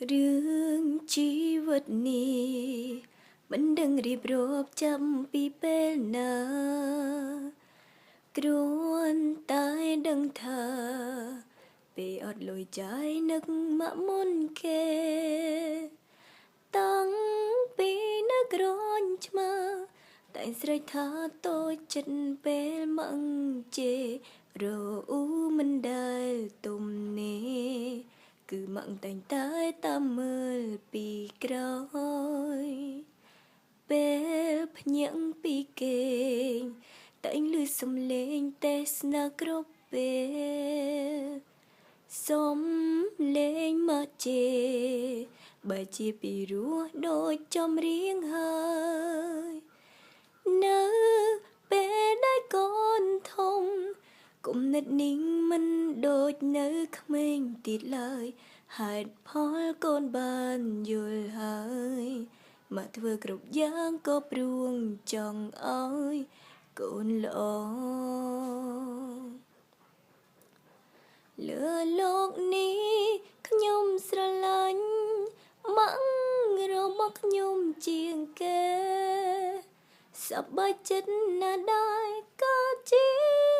រឿងជីវិតនេះមិនដឹងរៀបរាប់ចាំពីពេលណាគ្រាន់តែដឹងថាពេលអត់លុយចាយនឹកមកមុនគេតាំងពីនៅក្រញឆ្មាតែស្រេចថាតូចចិត្តពេលមកជេរអ៊ូមិនដែលទុំនេះគឺមកតែងតែតាមមើលពីក្រោយពេលភ្ញាក់ពីគេងតែងឮសំឡេងទេសនាគ្រប់ពេលសុំលេងមកជេបើជាពីរោះដូចចំរៀងហើយនៅពេលដែលកូនធំគុណិតនីងមិនដូចនៅក្មេងទៀតឡើយហេតុផលកូនបានយល់ហើយមកធ្វើគ្រប់យ៉ាងក៏ព្រួងចង់ឲ្យកូនល្អលើលោកនេះខ្ញុំស្រឡាញ់ម៉ាក់របស់ខ្ញុំជាងគេសប្បាយចិត្តណាស់ដែរក៏ជា